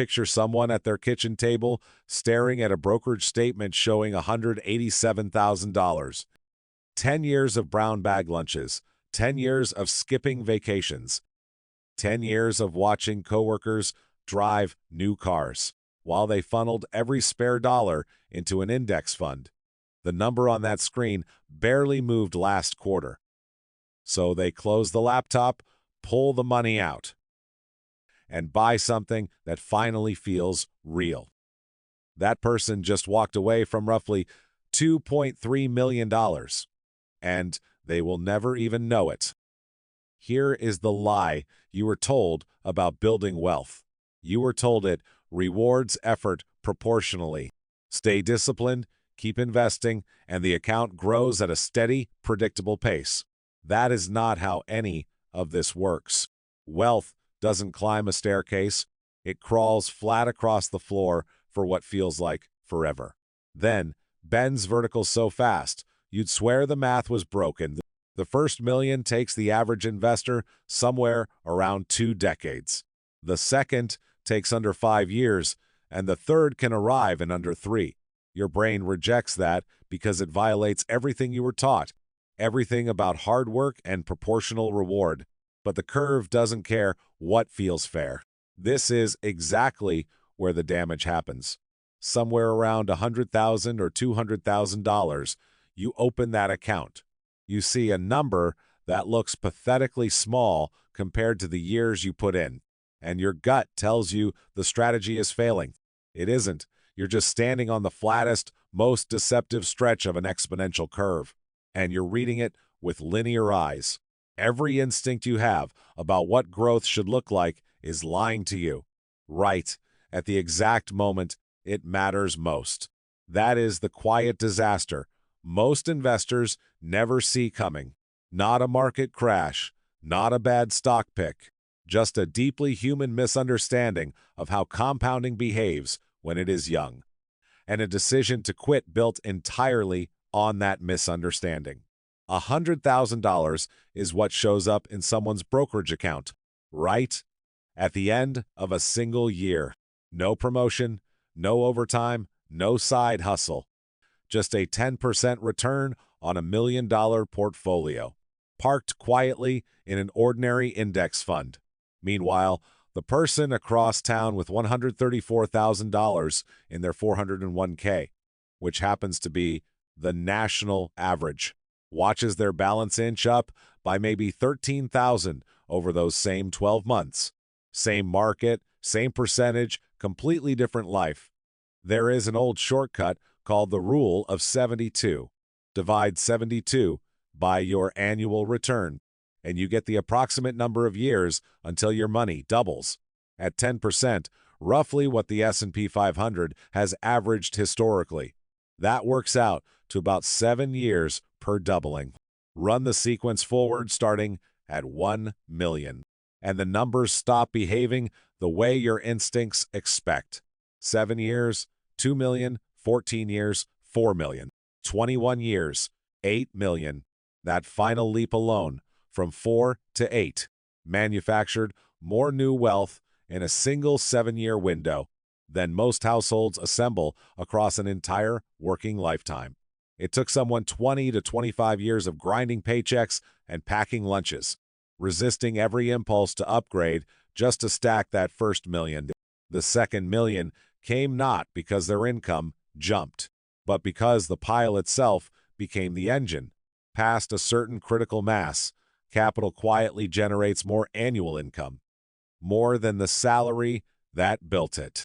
Picture someone at their kitchen table staring at a brokerage statement showing $187,000. 10 years of brown bag lunches, 10 years of skipping vacations, 10 years of watching coworkers drive new cars, while they funneled every spare dollar into an index fund. The number on that screen barely moved last quarter. So they close the laptop, pull the money out, and buy something that finally feels real. That person just walked away from roughly $2.3 million, and they will never even know it. Here is the lie you were told about building wealth. You were told it rewards effort proportionally. Stay disciplined, keep investing, and the account grows at a steady, predictable pace. That is not how any of this works. Wealth doesn't climb a staircase. It crawls flat across the floor for what feels like forever. Then, bends vertical so fast, you'd swear the math was broken. The first million takes the average investor somewhere around 2 decades. The second takes under 5 years, and the third can arrive in under 3. Your brain rejects that because it violates everything you were taught, everything about hard work and proportional reward. But the curve doesn't care what feels fair. This is exactly where the damage happens. Somewhere around $100,000 or $200,000, you open that account. You see a number that looks pathetically small compared to the years you put in, and your gut tells you the strategy is failing. It isn't. You're just standing on the flattest, most deceptive stretch of an exponential curve, and you're reading it with linear eyes. Every instinct you have about what growth should look like is lying to you, right at the exact moment it matters most. That is the quiet disaster most investors never see coming. Not a market crash, not a bad stock pick, just a deeply human misunderstanding of how compounding behaves when it is young, and a decision to quit built entirely on that misunderstanding. $100,000 is what shows up in someone's brokerage account, right at the end of a single year. No promotion, no overtime, no side hustle. Just a 10% return on $1 million portfolio, parked quietly in an ordinary index fund. Meanwhile, the person across town with $134,000 in their 401k, which happens to be the national average, watches their balance inch up by maybe $13,000 over those same 12 months. Same market, same percentage, completely different life. There is an old shortcut called the Rule of 72. Divide 72 by your annual return, and you get the approximate number of years until your money doubles. At 10%, roughly what the S&P 500 has averaged historically. That works out to about 7 years per doubling. Run the sequence forward starting at 1 million, and the numbers stop behaving the way your instincts expect. 7 years, 2 million, 14 years, 4 million, 21 years, 8 million. That final leap alone, from 4 to 8, manufactured more new wealth in a single 7-year window than most households assemble across an entire working lifetime. It took someone 20 to 25 years of grinding paychecks and packing lunches, resisting every impulse to upgrade just to stack that first million. The second million came not because their income jumped, but because the pile itself became the engine. Past a certain critical mass, capital quietly generates more annual income, more than the salary that built it.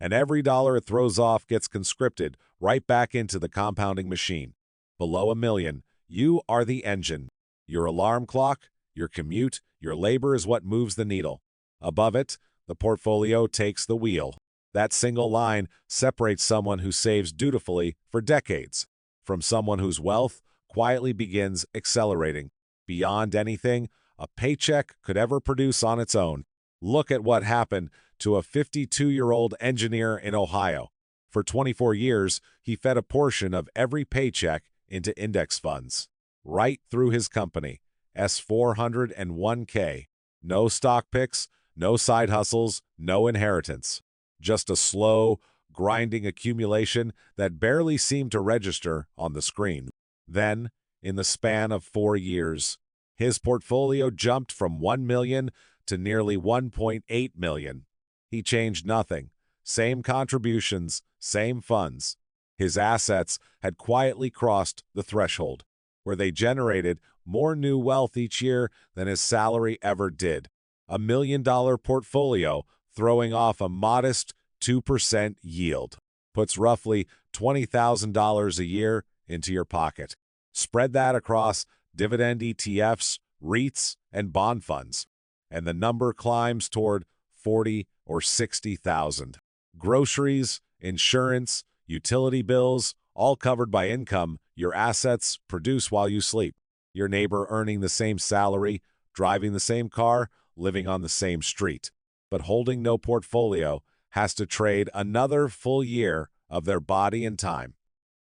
And every dollar it throws off gets conscripted right back into the compounding machine. Below $1 million, you are the engine. Your alarm clock, your commute, your labor is what moves the needle. Above it, the portfolio takes the wheel. That single line separates someone who saves dutifully for decades from someone whose wealth quietly begins accelerating beyond anything a paycheck could ever produce on its own. Look at what happened to a 52-year-old engineer in Ohio. For 24 years, he fed a portion of every paycheck into index funds, right through his company, S401k. No stock picks, no side hustles, no inheritance. just a slow, grinding accumulation that barely seemed to register on the screen. Then, in the span of 4 years, his portfolio jumped from 1 million to nearly 1.8 million. He changed nothing. Same contributions, same funds. His assets had quietly crossed the threshold, where they generated more new wealth each year than his salary ever did. $1 million portfolio throwing off a modest 2% yield puts roughly $20,000 a year into your pocket. Spread that across dividend ETFs, REITs, and bond funds, and the number climbs toward 40 or 60,000. Groceries, insurance, utility bills, all covered by income your assets produce while you sleep. Your neighbor earning the same salary, driving the same car, living on the same street, but holding no portfolio, has to trade another full year of their body and time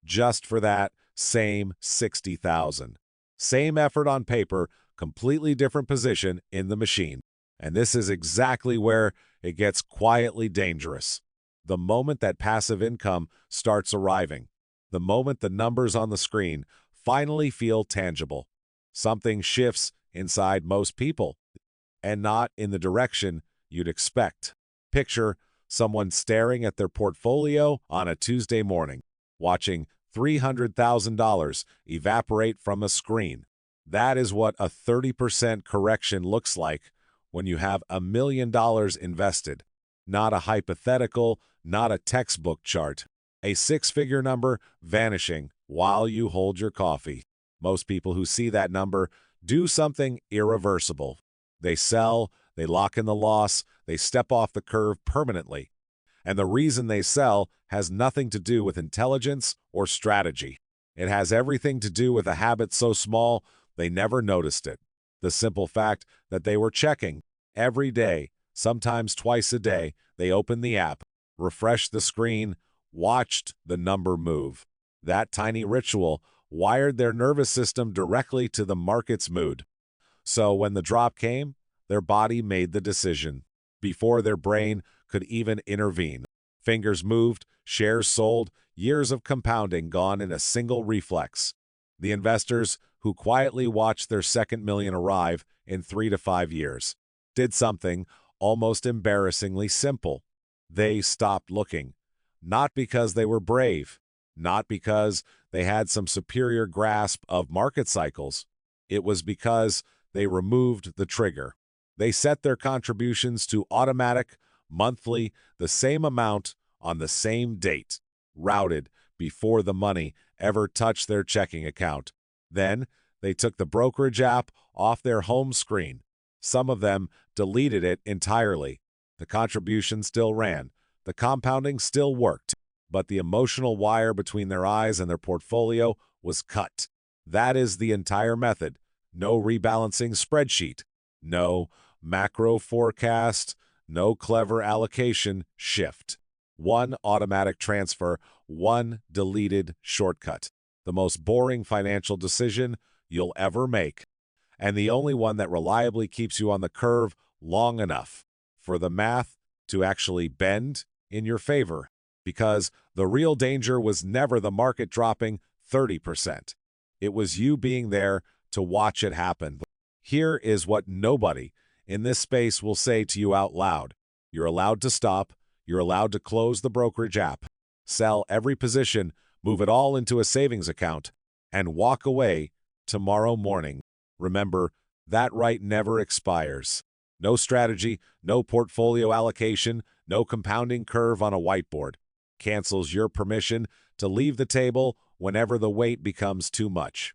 just for that same 60,000. Same effort on paper, completely different position in the machine. And this is exactly where it gets quietly dangerous. The moment that passive income starts arriving, the moment the numbers on the screen finally feel tangible, something shifts inside most people, and not in the direction you'd expect. Picture someone staring at their portfolio on a Tuesday morning, watching $300,000 evaporate from a screen. That is what a 30% correction looks like when you have $1 million invested. Not a hypothetical, not a textbook chart. A six-figure number vanishing while you hold your coffee. Most people who see that number do something irreversible. They sell, they lock in the loss, they step off the curve permanently. And the reason they sell has nothing to do with intelligence or strategy. It has everything to do with a habit so small they never noticed it. The simple fact that they were checking every day, sometimes twice a day. They opened the app, refreshed the screen, watched the number move. That tiny ritual wired their nervous system directly to the market's mood. So when the drop came, their body made the decision before their brain could even intervene. Fingers moved, shares sold, years of compounding gone in a single reflex. The investors who quietly watched their second million arrive in 3 to 5 years did something almost embarrassingly simple. They stopped looking, not because they were brave, not because they had some superior grasp of market cycles. It was because they removed the trigger. They set their contributions to automatic, monthly, the same amount on the same date, routed before the money ever touched their checking account. Then they took the brokerage app off their home screen. Some of them deleted it entirely. The contribution still ran. The compounding still worked. But the emotional wire between their eyes and their portfolio was cut. That is the entire method. No rebalancing spreadsheet. No macro forecast. No clever allocation shift. One automatic transfer. One deleted shortcut. The most boring financial decision you'll ever make. And the only one that reliably keeps you on the curve long enough for the math to actually bend in your favor. Because the real danger was never the market dropping 30%. It was you being there to watch it happen. Here is what nobody in this space will say to you out loud. You're allowed to stop. You're allowed to close the brokerage app, sell every position, move it all into a savings account, and walk away tomorrow morning. Remember, that right never expires. No strategy, no portfolio allocation, no compounding curve on a whiteboard cancels your permission to leave the table whenever the weight becomes too much.